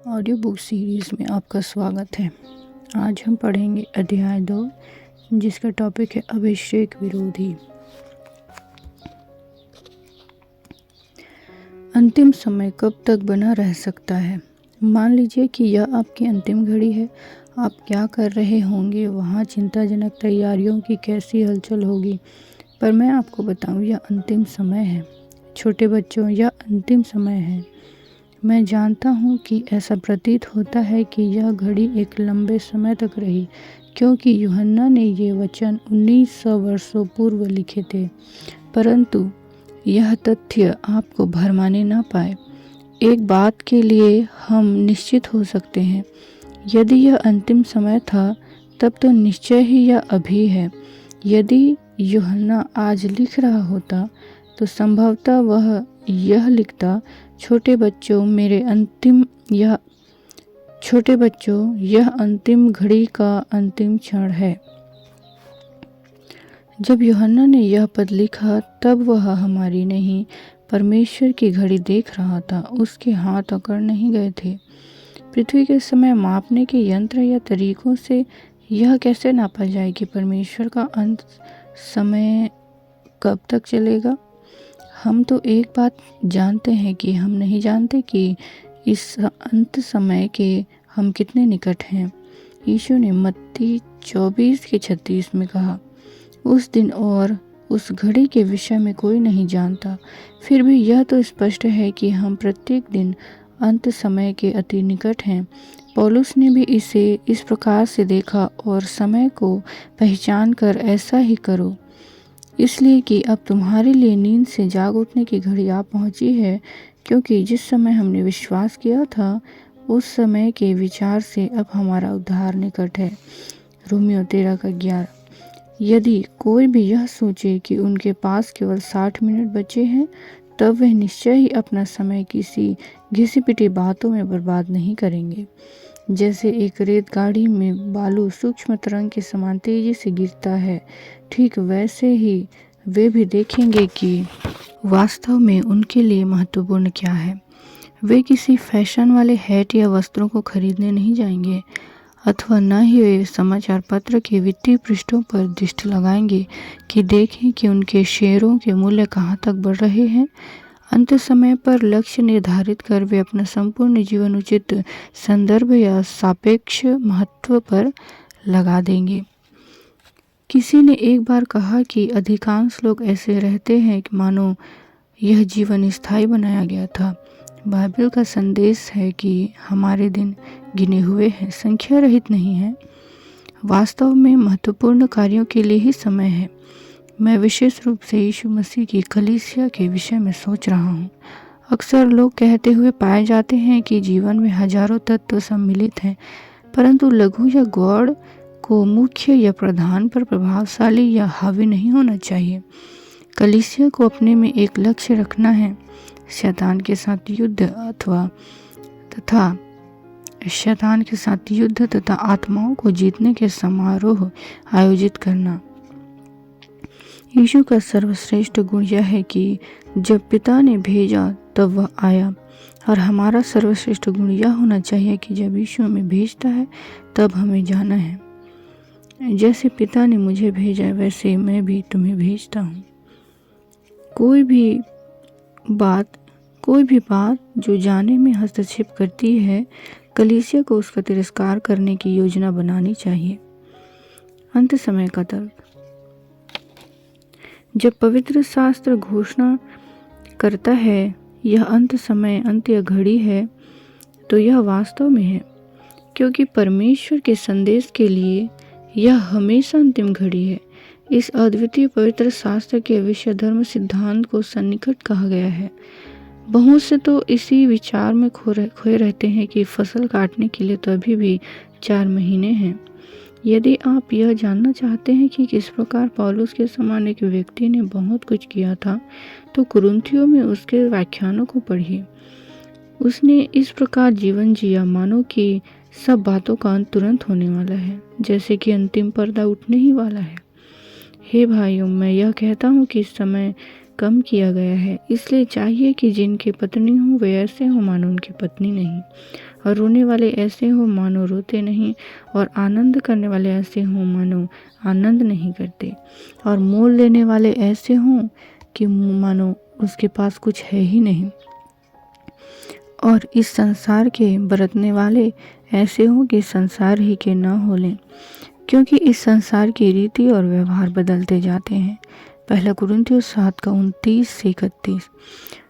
Audio book series में आपका स्वागत है। आज हम पढ़ेंगे अध्याय 2, जिसका टॉपिक है अभिषेक विरोधी। अंतिम समय कब तक बना रह सकता है? मान लीजिए कि यह आपकी अंतिम घड़ी है। आप क्या कर रहे होंगे, वहाँ चिंताजनक तैयारियों की कैसी हलचल होगी। पर मैं आपको बताऊं, यह अंतिम समय है। छोटे बच्चों, यह अंतिम समय है। मैं जानता हूँ कि ऐसा प्रतीत होता है कि यह घड़ी एक लंबे समय तक रही, क्योंकि यूहन्ना ने ये वचन 1900 वर्षों पूर्व लिखे थे। परंतु यह तथ्य आपको भरमाने ना पाए। एक बात के लिए हम निश्चित हो सकते हैं, यदि यह अंतिम समय था, तब तो निश्चय ही यह अभी है। यदि यूहन्ना आज लिख रहा होता, तो संभवतः वह यह लिखता, छोटे बच्चों, यह अंतिम घड़ी का अंतिम क्षण है। जब यूहन्ना ने यह पद लिखा, तब वह हमारी नहीं, परमेश्वर की घड़ी देख रहा था। उसके हाथ अकड़ नहीं गए थे। पृथ्वी के समय मापने के यंत्र या तरीकों से यह कैसे नापा जाए कि परमेश्वर का अंत समय कब तक चलेगा? हम तो एक बात जानते हैं कि हम नहीं जानते कि इस अंत समय के हम कितने निकट हैं। यीशु ने मत्ती 24:36 में कहा, उस दिन और उस घड़ी के विषय में कोई नहीं जानता। फिर भी यह तो स्पष्ट है कि हम प्रत्येक दिन अंत समय के अति निकट हैं। पौलुस ने भी इसे इस प्रकार से देखा, और समय को पहचान कर ऐसा ही करो, इसलिए कि अब तुम्हारे लिए नींद से जाग उठने की घड़ी आ पहुंची है। क्योंकि जिस समय हमने विश्वास किया था, उस समय के विचार से अब हमारा उद्धार निकट है। रोमियो 13:11। यदि कोई भी यह सोचे कि उनके पास केवल 60 मिनट बचे हैं, तब वह निश्चय ही अपना समय किसी घिसी पिटी बातों में बर्बाद नहीं करेंगे। जैसे एक रेत गाड़ी में बालू सूक्ष्म तरंग के समान तेजी से गिरता है, ठीक वैसे ही वे भी देखेंगे कि वास्तव में उनके लिए महत्वपूर्ण क्या है। वे किसी फैशन वाले हैट या वस्त्रों को खरीदने नहीं जाएंगे, अथवा न ही वे समाचार पत्र के वित्तीय पृष्ठों पर दृष्टि लगाएंगे कि देखें कि उनके शेयरों के मूल्य कहाँ तक बढ़ रहे हैं। अंत समय पर लक्ष्य निर्धारित कर वे अपना संपूर्ण जीवन उचित संदर्भ या सापेक्ष महत्व पर लगा देंगे। किसी ने एक बार कहा कि अधिकांश लोग ऐसे रहते हैं कि मानो यह जीवन स्थायी बनाया गया था। बाइबल का संदेश है कि हमारे दिन गिने हुए हैं, संख्या रहित नहीं है। वास्तव में महत्वपूर्ण कार्यों के लिए ही समय है। मैं विशेष रूप से यीशु मसीह की कलीसिया के विषय में सोच रहा हूँ। अक्सर लोग कहते हुए पाए जाते हैं कि जीवन में हजारों तत्व सम्मिलित हैं, परंतु लघु या गौड़ को मुख्य या प्रधान पर प्रभावशाली या हावी नहीं होना चाहिए। कलीसिया को अपने में एक लक्ष्य रखना है, शैतान के साथ युद्ध तथा आत्माओं को जीतने के समारोह आयोजित करना। यीशु का सर्वश्रेष्ठ गुण यह है कि जब पिता ने भेजा तब वह आया, और हमारा सर्वश्रेष्ठ गुण यह होना चाहिए कि जब यीशु हमें भेजता है तब हमें जाना है। जैसे पिता ने मुझे भेजा, वैसे मैं भी तुम्हें भेजता हूँ। कोई भी बात जो जाने में हस्तक्षेप करती है, कलीसिया को उसका तिरस्कार करने की योजना बनानी चाहिए। अंत समय का तर्क। जब पवित्र शास्त्र घोषणा करता है यह अंत समय, अंत या घड़ी है, तो यह वास्तव में है, क्योंकि परमेश्वर के संदेश के लिए यह हमेशा अंतिम घड़ी है। इस अद्वितीय पवित्र शास्त्र के विषय धर्म सिद्धांत को सन्निकट कहा गया है। बहुत से तो इसी विचार में खोए रहते हैं कि फसल काटने के लिए तो अभी भी 4 महीने हैं। यदि आप यह जानना चाहते हैं कि किस प्रकार पौलुस के समान एक व्यक्ति ने बहुत कुछ किया था, तो कुरिन्थियों में उसके व्याख्यानों को पढ़िए। उसने इस प्रकार जीवन जिया मानो कि सब बातों का अंत तुरंत होने वाला है, जैसे कि अंतिम पर्दा उठने ही वाला है। हे भाइयों, मैं यह कहता हूँ कि समय कम किया गया है, इसलिए चाहिए कि जिनकी पत्नी हो वे ऐसे हो मानो उनकी पत्नी नहीं। और रोने वाले ऐसे हों मानो रोते नहीं, और आनंद करने वाले ऐसे हों मानो आनंद नहीं करते, और मोल लेने वाले ऐसे हों कि मानो उसके पास कुछ है ही नहीं, और इस संसार के बरतने वाले ऐसे हों कि संसार ही के न हो लें, क्योंकि इस संसार की रीति और व्यवहार बदलते जाते हैं। पहला कुरिन्थियों 7:29-31।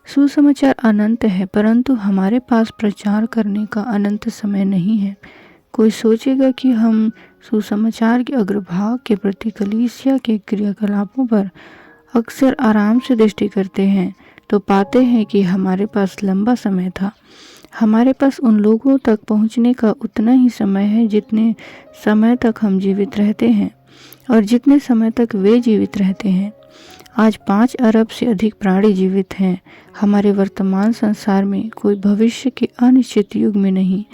सुसमाचार अनंत है, परंतु हमारे पास प्रचार करने का अनंत समय नहीं है। कोई सोचेगा कि हम सुसमाचार के अग्रभाग के प्रति कलीसिया के क्रियाकलापों पर अक्सर आराम से दृष्टि करते हैं, तो पाते हैं कि हमारे पास लंबा समय था। हमारे पास उन लोगों तक पहुंचने का उतना ही समय है जितने समय तक हम जीवित रहते हैं और जितने समय तक वे जीवित रहते हैं। आज 5 अरब से अधिक प्राणी जीवित हैं। हमारे वर्तमान संसार में कोई भविष्य के अनिश्चित युग में नहीं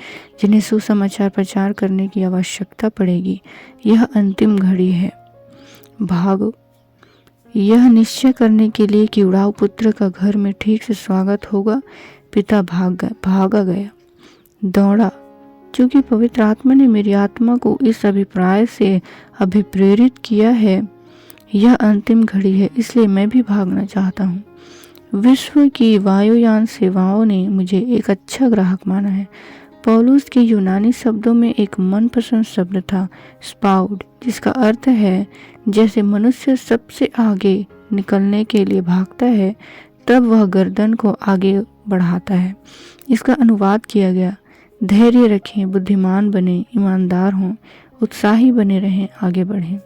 जिन्हें सुसमाचार प्रचार करने की आवश्यकता पड़ेगी। यह अंतिम घड़ी है। भागो, यह निश्चय करने के लिए कि उड़ाऊ पुत्र का घर में ठीक से स्वागत होगा। पिता भागा गया, दौड़ा, क्योंकि पवित्र आत्मा ने मेरी आत्मा को इस अभिप्राय से अभिप्रेरित किया है। यह अंतिम घड़ी है, इसलिए मैं भी भागना चाहता हूँ। विश्व की वायुयान सेवाओं ने मुझे एक अच्छा ग्राहक माना है। पौलुस के यूनानी शब्दों में एक मनपसंद शब्द था, स्पाउड, जिसका अर्थ है जैसे मनुष्य सबसे आगे निकलने के लिए भागता है तब वह गर्दन को आगे बढ़ाता है। इसका अनुवाद किया गया, धैर्य रखें, बुद्धिमान बने, ईमानदार हों, उत्साही बने रहें, आगे बढ़ें।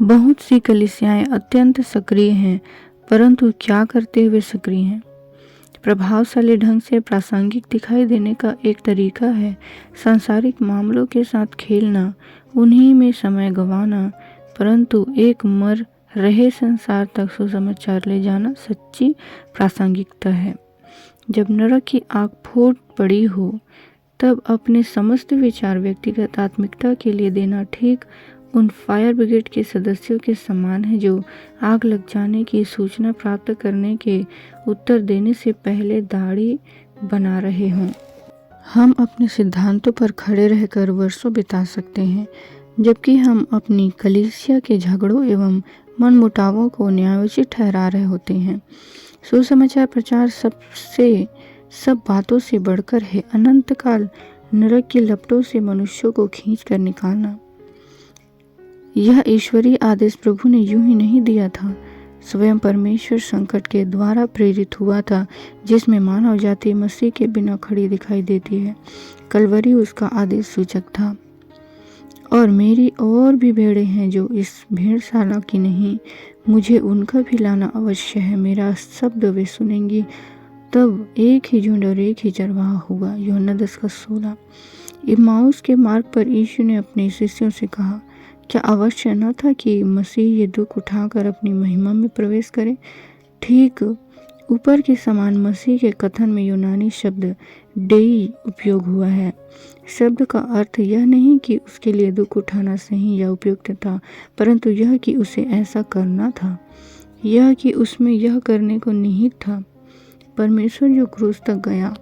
बहुत सी कलीसियाएं अत्यंत सक्रिय हैं, परंतु क्या करते हुए सक्रिय हैं? प्रभावशाली ढंग से प्रासंगिक दिखाई देने का एक तरीका है सांसारिक मामलों के साथ खेलना, उन्हीं में समय गंवाना, परंतु एक मर रहे संसार तक सुसमाचार ले जाना सच्ची प्रासंगिकता है। जब नरक की आग फूट पड़ी हो तब अपने समस्त विचार व्यक्तिगत आत्मिकता के लिए देना ठीक उन फायर ब्रिगेड के सदस्यों के समान है जो आग लग जाने की सूचना प्राप्त करने के उत्तर देने से पहले दाढ़ी बना रहे हों। हम अपने सिद्धांतों पर खड़े रहकर वर्षों बिता सकते हैं, जबकि हम अपनी कलीसिया के झगड़ों एवं मनमुटावों को न्यायोचित ठहरा रहे होते हैं। सुसमाचार प्रचार सब बातों से बढ़कर है। अनंत काल नरक की लपटों से मनुष्यों को खींच कर निकालना। यह ईश्वरीय आदेश प्रभु ने यूं ही नहीं दिया था। स्वयं परमेश्वर संकट के द्वारा प्रेरित हुआ था, जिसमें मानव जाति मसीह के बिना खड़ी दिखाई देती है। कलवरी उसका आदेश सूचक था। और मेरी और भी भेड़ें हैं जो इस भेड़शाला की नहीं, मुझे उनका भी लाना अवश्य है। मेरा शब्द वे सुनेंगी, तब एक ही झुंड और एक ही चरवाहा होगा। यूहन्ना 10:16। इम्माउस के मार्ग पर यीशु ने अपने शिष्यों से कहा, क्या अवश्य न था कि मसीह ये दुख उठाकर अपनी महिमा में प्रवेश करे? ठीक ऊपर के समान मसीह के कथन में यूनानी शब्द डेई उपयोग हुआ है। शब्द का अर्थ यह नहीं कि उसके लिए दुख उठाना सही या उपयुक्त था, परंतु यह कि उसे ऐसा करना था, यह कि उसमें यह करने को निहित था। परमेश्वर जो क्रूस तक गया,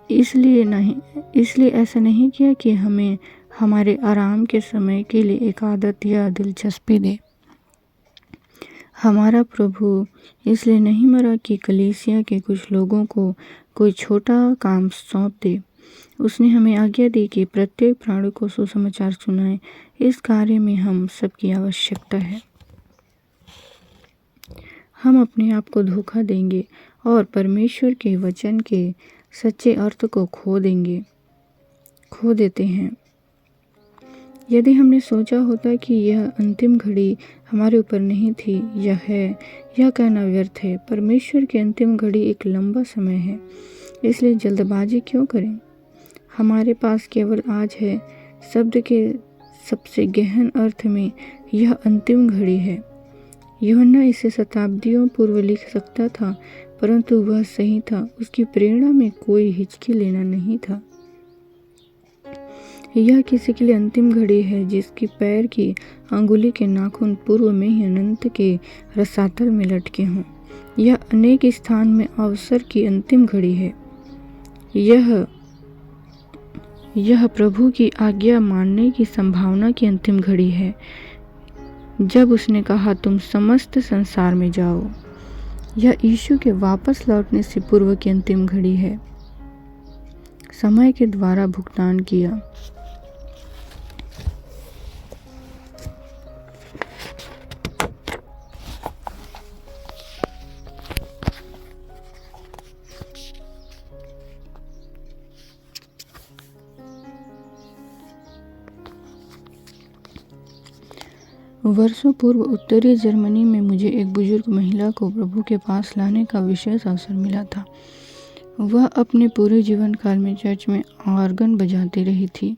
इसलिए ऐसा नहीं किया कि हमें हमारे आराम के समय के लिए एक आदत या दिलचस्पी दे। हमारा प्रभु इसलिए नहीं मरा कि कलीसिया के कुछ लोगों को कोई छोटा काम सौंप दे। उसने हमें आज्ञा दी कि प्रत्येक प्राणी को सुसमाचार सुनाए। इस कार्य में हम सबकी आवश्यकता है। हम अपने आप को धोखा देंगे और परमेश्वर के वचन के सच्चे अर्थ को खो देते हैं। यदि हमने सोचा होता कि यह अंतिम घड़ी हमारे ऊपर नहीं थी, यह कहना व्यर्थ है। परमेश्वर की अंतिम घड़ी एक लंबा समय है, इसलिए जल्दबाजी क्यों करें? हमारे पास केवल आज है। शब्द के सबसे गहन अर्थ में यह अंतिम घड़ी है। यूहन्ना इसे शताब्दियों पूर्व लिख सकता था, परंतु वह सही था। उसकी प्रेरणा में कोई हिचकी लेना नहीं था। यह किसी के लिए अंतिम घड़ी है जिसकी पैर की अंगुली के नाखून पूर्व में ही अनंत के रसातल में लटके हों। यह अनेक स्थान में अवसर की अंतिम घड़ी है। यह प्रभु की आज्ञा मानने की संभावना की अंतिम घड़ी है, जब उसने कहा तुम समस्त संसार में जाओ। यह यीशु के वापस लौटने से पूर्व की अंतिम घड़ी है। समय के द्वारा भुगतान किया। वर्षों पूर्व उत्तरी जर्मनी में मुझे एक बुजुर्ग महिला को प्रभु के पास लाने का विशेष अवसर मिला था। वह अपने पूरे जीवन काल में चर्च में ऑर्गन बजाती रही थी,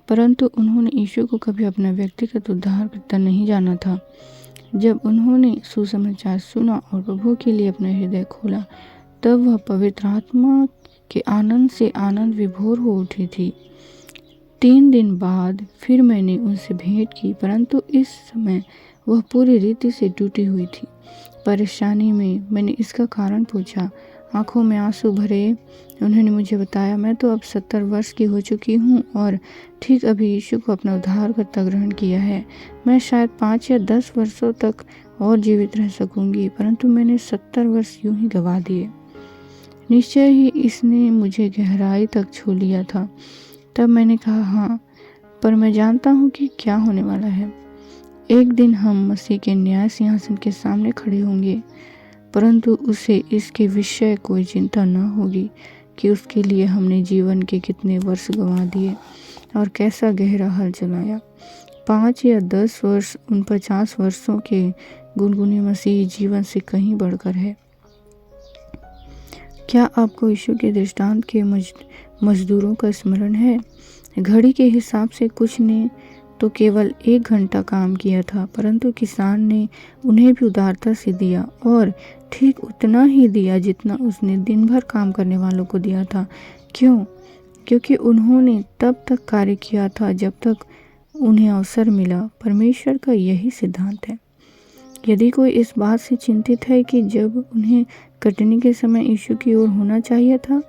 परंतु उन्होंने यीशु को कभी अपना व्यक्तिगत उद्धारकर्ता नहीं जाना था। जब उन्होंने सुसमाचार सुना और प्रभु के लिए अपना हृदय खोला, तब वह पवित्र आत्मा के आनंद से आनंद विभोर हो उठी थी। 3 दिन बाद फिर मैंने उनसे भेंट की, परंतु इस समय वह पूरी रीति से टूटी हुई थी। परेशानी में मैंने इसका कारण पूछा। आंखों में आंसू भरे उन्होंने मुझे बताया, मैं तो अब 70 वर्ष की हो चुकी हूँ और ठीक अभी यीशु को अपना उद्धारकर्ता ग्रहण किया है। मैं शायद 5 या 10 वर्षों तक और जीवित रह सकूंगी, परंतु मैंने 70 वर्ष यूं ही गंवा दिए। निश्चय ही इसने मुझे गहराई तक छू लिया था। तब मैंने कहा, हाँ, पर मैं जानता हूँ कि क्या होने वाला है। एक दिन हम मसीह के न्याय सिंहासन के सामने खड़े होंगे, परंतु उसे इसके विषय कोई चिंता न होगी कि उसके लिए हमने जीवन के कितने वर्ष गंवा दिए और कैसा गहरा हल चलाया। 5 या 10 वर्ष उन 50 वर्षों के गुनगुने मसीही जीवन से कहीं बढ़कर है। क्या आपको यीशु के दृष्टांत के मजदूरों का स्मरण है? घड़ी के हिसाब से कुछ ने तो केवल 1 घंटा काम किया था, परंतु किसान ने उन्हें भी उदारता से दिया और ठीक उतना ही दिया जितना उसने दिन भर काम करने वालों को दिया था। क्यों? क्योंकि उन्होंने तब तक कार्य किया था जब तक उन्हें अवसर मिला। परमेश्वर का यही सिद्धांत है। यदि कोई इस बात से चिंतित है कि जब उन्हें कटनी के समय यीशु की ओर होना चाहिए था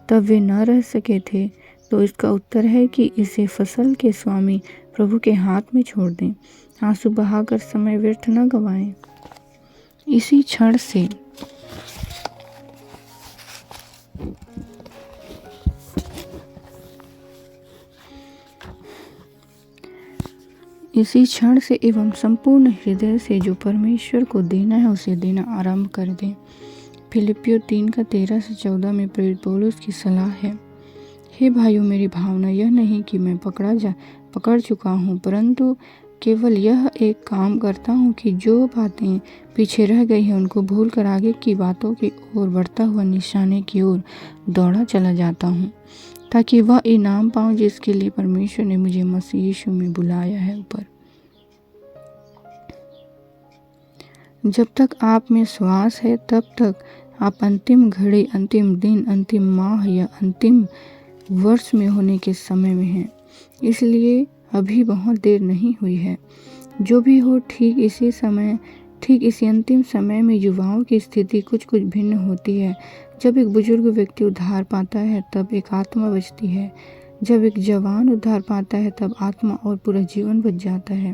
तब वे न रह सके थे, तो इसका उत्तर है कि इसे फसल के स्वामी प्रभु के हाथ में छोड़ दें। आंसू बहाकर समय व्यर्थ न गवाएं। इसी क्षण से एवं संपूर्ण हृदय से जो परमेश्वर को देना है उसे देना आरंभ कर दें। फिलिपियों 3:13-14 में प्रेरित पौलुस की सलाह है। हे भाइयों, मेरी भावना यह नहीं कि मैं पकड़ चुका हूँ, परंतु केवल यह एक काम करता हूँ कि जो बातें पीछे रह गई हैं उनको भूलकर आगे की बातों की ओर बढ़ता हुआ निशाने की ओर दौड़ा चला जाता हूँ, ताकि वह इनाम पाऊँ जिसके लिए परमेश्वर ने मुझे मसीह यीशु में बुलाया है ऊपर। जब तक आप में श्वास है तब तक आप अंतिम घड़ी, अंतिम दिन, अंतिम माह या अंतिम वर्ष में होने के समय में हैं। इसलिए अभी बहुत देर नहीं हुई है। जो भी हो, ठीक इसी अंतिम समय में युवाओं की स्थिति कुछ भिन्न होती है। जब एक बुजुर्ग व्यक्ति उद्धार पाता है तब एक आत्मा बचती है। जब एक जवान उद्धार पाता है तब आत्मा और पूरा जीवन बच जाता है।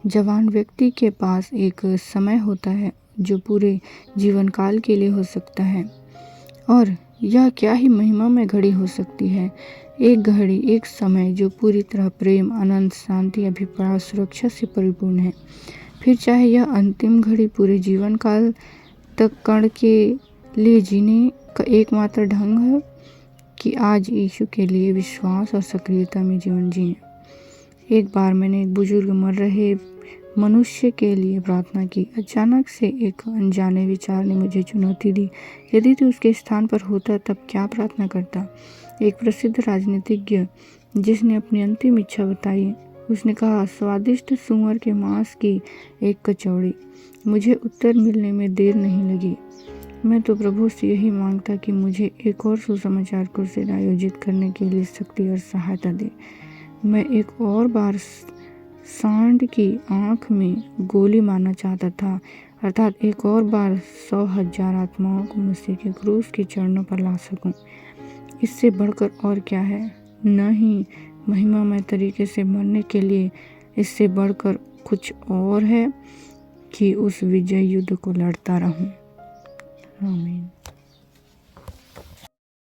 जवान व्यक्ति के पास एक समय होता है जो पूरे जीवन काल के लिए हो सकता है, और यह क्या ही महिमा में घड़ी हो सकती है। एक घड़ी, एक समय जो पूरी तरह प्रेम, आनंद, शांति, अभिप्राय, सुरक्षा से परिपूर्ण है। फिर चाहे यह अंतिम घड़ी पूरे जीवन काल तक कण के लिए जीने का एकमात्र ढंग है कि आज यीशु के लिए विश्वास और सक्रियता में जीवन जिए। एक बार मैंने एक बुजुर्ग मर रहे मनुष्य के लिए प्रार्थना की। अचानक से एक अनजाने विचार ने मुझे चुनौती दी, यदि तू उसके स्थान पर होता तब क्या प्रार्थना करता? एक प्रसिद्ध राजनीतिज्ञ जिसने अपनी अंतिम इच्छा बताई, उसने कहा, स्वादिष्ट सूअर के मांस की एक कचौड़ी। मुझे उत्तर मिलने में देर नहीं लगी। मैं तो प्रभु से यही मांगता कि मुझे एक और सुसमाचार कुर्सी आयोजित करने के लिए शक्ति और सहायता दे। मैं एक और बार सांड की आंख में गोली मारना चाहता था, अर्थात एक और बार 100,000 आत्माओं को मसीह के क्रूस के चरणों पर ला सकूं। इससे बढ़कर और क्या है? नहीं, महिमामय तरीके से मरने के लिए इससे बढ़कर कुछ और है कि उस विजय युद्ध को लड़ता रहूं। आमीन।